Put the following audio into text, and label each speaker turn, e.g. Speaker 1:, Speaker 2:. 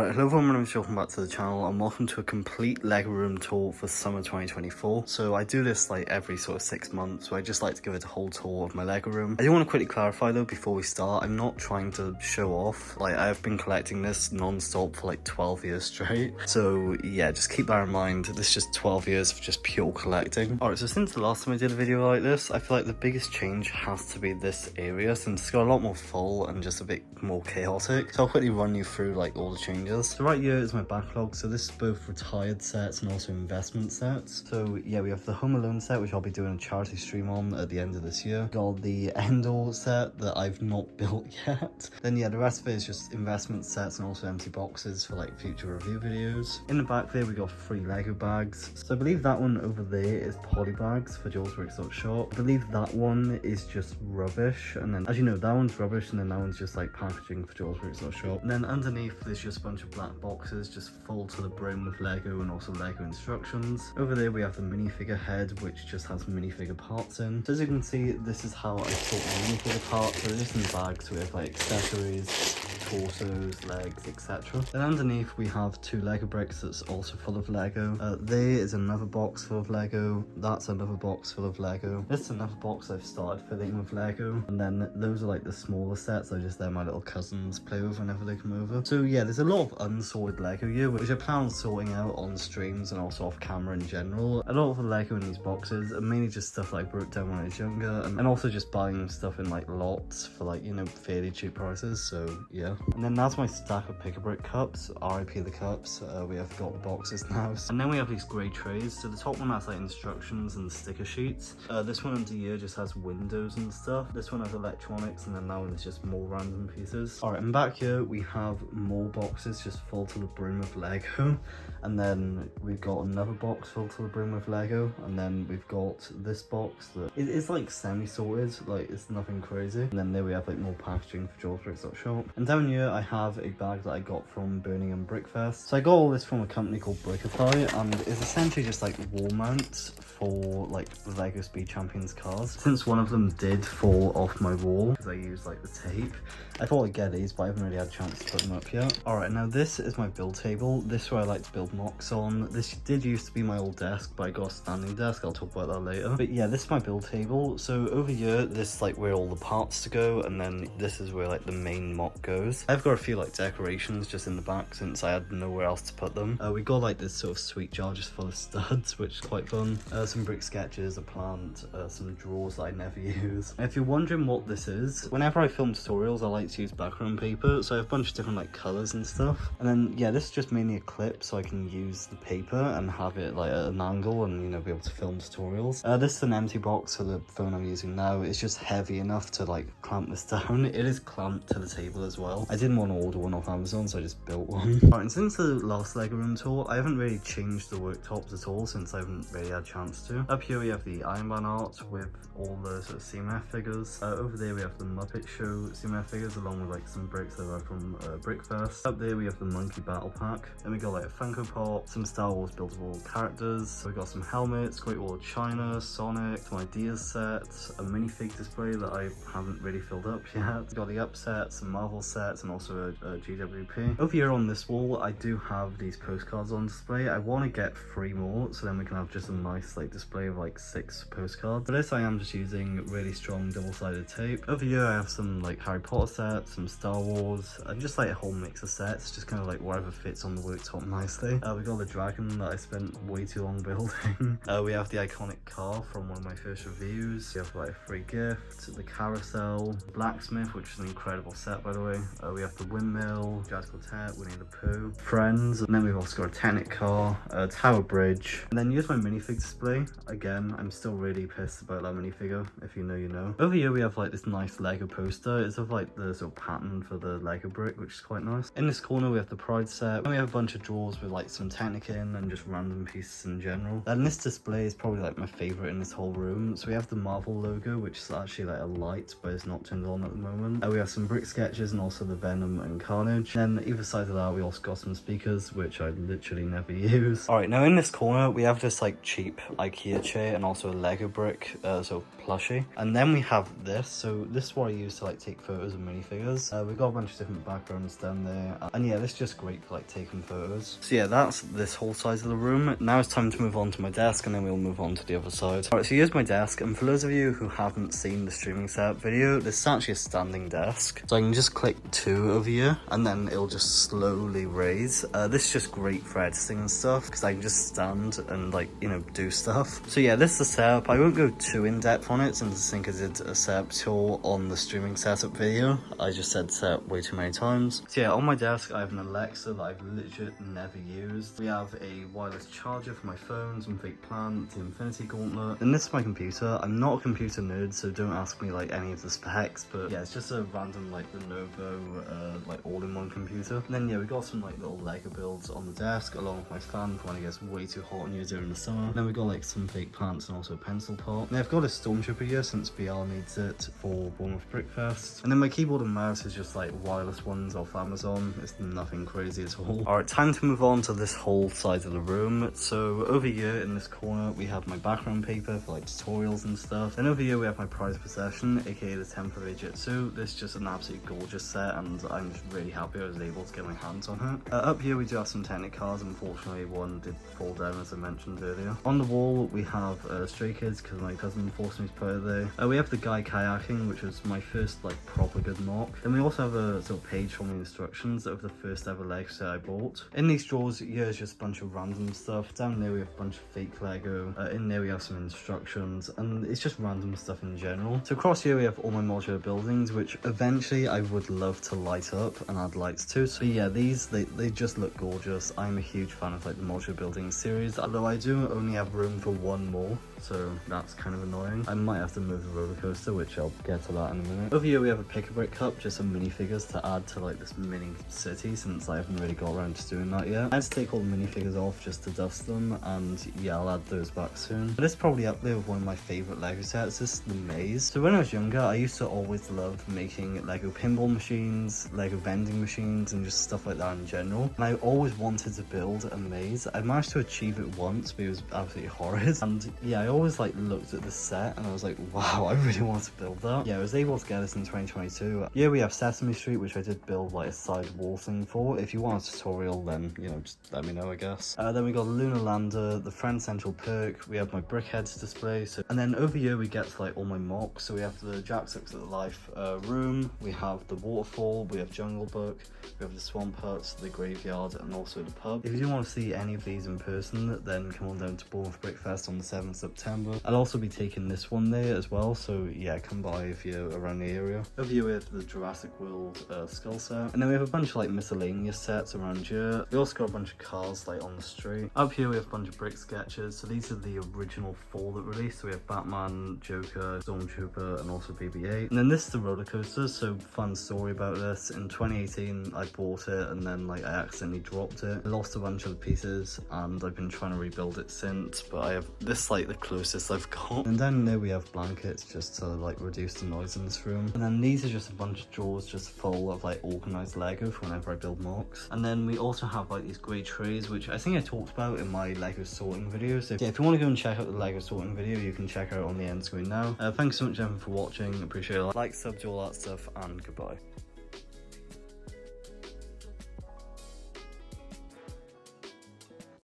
Speaker 1: Alright, hello everyone, my name is welcome back to the channel and welcome to a complete LEGO room tour for summer 2024. So I do this like every sort of 6 months, so I just like to give it a whole tour of my LEGO room. I do want to quickly clarify though before we start, I'm not trying to show off. Like I've been collecting this non-stop for like 12 years straight. So yeah, just keep that in mind. This is just 12 years of just pure collecting. Alright, so since the last time I did a video like this, I feel like the biggest change has to be this area since it's got a lot more full and just a bit more chaotic. So I'll quickly run you through like all the changes. So right here is my backlog. So this is both retired sets and also investment sets. So yeah, we have the Home Alone set, which I'll be doing a charity stream on at the end of this year. Got the Endor set that I've not built yet. Then yeah, the rest of it is just investment sets and also empty boxes for like future review videos. In the back there we got 3 Lego bags. So I believe that one over there is poly bags for JawsWorks.shop. I believe that one is just rubbish, and then as you know, that one's rubbish and then that one's just like packaging for JawsWorks.shop. And then underneath there's just a bunch of black boxes just full to the brim with Lego and also Lego instructions. Over there we have the minifigure head, which just has minifigure parts in. So as you can see, this is how I sort the minifigure parts. So they're just in bags, so we have like accessories, torsos, legs, etc. Then underneath we have 2 Lego bricks that's also full of Lego. There is another box full of Lego. That's another box full of Lego. This is another box I've started filling with Lego. And then those are like the smaller sets. They're my little cousins play with whenever they come over. So yeah, there's a lot of unsorted Lego here, which I plan on sorting out on streams and also off camera in general. A lot of the Lego in these boxes are mainly just stuff that I broke down when I was younger, and also just buying stuff in like lots for like, you know, fairly cheap prices. So yeah. And then that's my stack of pick-a-brick cups. RIP the cups. We have got the boxes now. And then we have these grey trays. So the top one has like instructions and sticker sheets. This one under here just has windows and stuff. This one has electronics, and then that one is just more random pieces. Alright, and back here we have more boxes just full to the brim of Lego. And then we've got another box full to the brim with Lego, and then we've got this box that it's like semi-sorted, like it's nothing crazy. And then there we have like more packaging for JawsWorks.shop. And down here I have a bag that I got from Birmingham Brickfest. So I got all this from a company called Brickify, and it's essentially just like wall mounts for like the Lego Speed Champions cars. Since one of them did fall off my wall because I used like the tape, I thought I'd get these, but I haven't really had a chance to put them up yet. Alright, now this is my build table. This is where I like to build mocks on. This did used to be my old desk, but I got a standing desk. I'll talk about that later. But yeah, this is my build table. So over here, this is like where all the parts to go, and then this is where like the main mock goes. I've got a few like decorations just in the back since I had nowhere else to put them. We got like this sort of sweet jar just full of studs, which is quite fun. Some brick sketches, a plant, some drawers that I never use. And if you're wondering what this is, whenever I film tutorials, I like to use background paper. So I have a bunch of different like colors and stuff. And then yeah, this is just mainly a clip so I can use the paper and have it like at an angle and, you know, be able to film tutorials. This is an empty box for the phone I'm using now. It's just heavy enough to like clamp this down. It is clamped to the table as well. I didn't want to order one off Amazon, so I just built one. Alright, and since the last Lego room tour, I haven't really changed the worktops at all since I haven't really had a chance to. Up here we have the Iron Man art with all the sort of CMF figures. Over there we have the Muppet Show CMF figures along with like some bricks that are from Brickfest. Up there we have the Monkey Battle Pack. Then we got like a Funko Pop, some Star Wars buildable characters. So we got some helmets, Great Wall of China, Sonic, some ideas sets, a minifig display that I haven't really filled up yet. We got the upsets, some Marvel sets, and also a GWP. Over here on this wall, I do have these postcards on display. I want to get 3 more, so then we can have just a nice like display of like 6 postcards. For this I am just using really strong double-sided tape. Over here I have some like Harry Potter sets, some Star Wars, and just like a whole mix of sets, just kind of like whatever fits on the worktop nicely. We got the dragon that I spent way too long building. We have the iconic car from one of my first reviews. We have like a free gift, the carousel, blacksmith, which is an incredible set by the way. We have the windmill, Jazz Quartet, Winnie the Pooh, Friends, and then we've also got a Technic car, a Tower Bridge, and then here's my minifig display. Again, I'm still really pissed about that minifigure. If you know, you know. Over here we have like this nice Lego poster. It's of like the sort of pattern for the Lego brick, which is quite nice. In this corner we have the Pride set, and we have a bunch of drawers with like some Technic in and just random pieces in general. And this display is probably like my favorite in this whole room. So we have the Marvel logo, which is actually like a light, but it's not turned on at the moment. We have some brick sketches and also the Venom and Carnage. Then either side of that we also got some speakers, which I literally never use. Alright, now in this corner we have this like cheap IKEA chair and also a Lego brick, so plushie. And then we have this, so this is what I use to like take photos of minifigures. We've got a bunch of different backgrounds down there, and yeah, this is just great for like taking photos. So yeah, that's this whole side of the room. Now it's time to move on to my desk, and then we'll move on to the other side. Alright, so here's my desk, and for those of you who haven't seen the streaming setup video, this is actually a standing desk. So I can just click 2 over here, and then it'll just slowly raise. This is just great for editing and stuff, because I can just stand and like, you know, do stuff. So yeah, this is the setup. I won't go too in depth on it, since I think I did a setup tour on the streaming setup video. I just said setup way too many times. So yeah, on my desk I have an Alexa that I've legit never used. We have a wireless charger for my phone, some fake plant, the Infinity Gauntlet, and this is my computer. I'm not a computer nerd, so don't ask me like any of the specs, but yeah, it's just a random like Lenovo like all-in-one computer. And then yeah, we got some like little Lego builds on the desk, along with my fan for when it gets way too hot in here during the summer. And then we got like some fake plants and also a pencil pot. And I've got a Stormtrooper here since BR needs it for Bournemouth Brickfest. And then my keyboard and mouse is just like wireless ones off Amazon. It's nothing crazy at all. Alright, time to move on to this whole side of the room. So over here in this corner we have my background paper for like tutorials and stuff. Then over here we have my prized possession, aka the temporary Jitsu. This is just an absolutely gorgeous set, and I'm just really happy I was able to get my hands on it. Up here we do have some Technic cards. Unfortunately one did fall down, as I mentioned earlier. On the wall we have Stray Kids, because my cousin forced me to put it there. We have the guy kayaking, which was my first like proper good mock. Then we also have a sort of page from the instructions of the first ever Lego set I bought. In these drawers here is just a bunch of random stuff. Down there we have a bunch of fake Lego. In there we have some instructions, and it's just random stuff in general. So across here we have all my modular buildings, which eventually I would love to light up and add lights to. So yeah, these they just look gorgeous. I'm a huge fan of like the modular building series, although I do only have room for one more, so that's kind of annoying. I might have to move the roller coaster, which I'll get to that in a minute. Over here we have a pick-a-brick cup, just some minifigures to add to like this mini city, since I haven't really got around to doing that yet. I had to take all the minifigures off just to dust them, and yeah, I'll add those back soon. But it's probably up there with one of my favourite Lego sets. This is the maze. So when I was younger, I used to always love making Lego pinball machines, Lego vending machines, and just stuff like that in general. And I always wanted to build a maze. I managed to achieve it once, but it was absolutely horrid. And yeah, I always like looked at the set and I was like, wow, I really want to build that. Yeah, I was able to get this in 2022. Here we have Sesame Street, which I did build like a side wall thing for. If you want a tutorial, then you know, just let me know, I guess. Then we got Lunar Lander, the Friend Central perk. We have my Brickheads display. And then over here we get to like all my mocks. So we have the Jack-Sucks at the Life room. We have the waterfall. We have Jungle Book. We have the Swamp Huts, the Graveyard, and also the pub. If you want to see any of these in person, then come on down to Bournemouth Brickfest on the 7th September. I'll also be taking this one there as well, so yeah, come by if you're around the area. Over here we have the Jurassic World skull set, and then we have a bunch of like miscellaneous sets around here. We also got a bunch of cars like on the street. Up here we have a bunch of brick sketches, so these are the original 4 that released. So we have Batman, Joker, Stormtrooper, and also BB-8. And then this is the roller coaster. So fun story about this: in 2018 I bought it, and then like I accidentally dropped it. I lost a bunch of the pieces, and I've been trying to rebuild it since, but I have this like the closest I've got. And then there we have blankets, just to like reduce the noise in this room. And then these are just a bunch of drawers just full of like organized Lego for whenever I build mocks. And then we also have like these grey trays, which I think I talked about in my Lego sorting video. So yeah, if you want to go and check out the Lego sorting video, you can check out on the end screen now. Thanks so much everyone for watching, appreciate it. Like, sub, do all that stuff, and goodbye.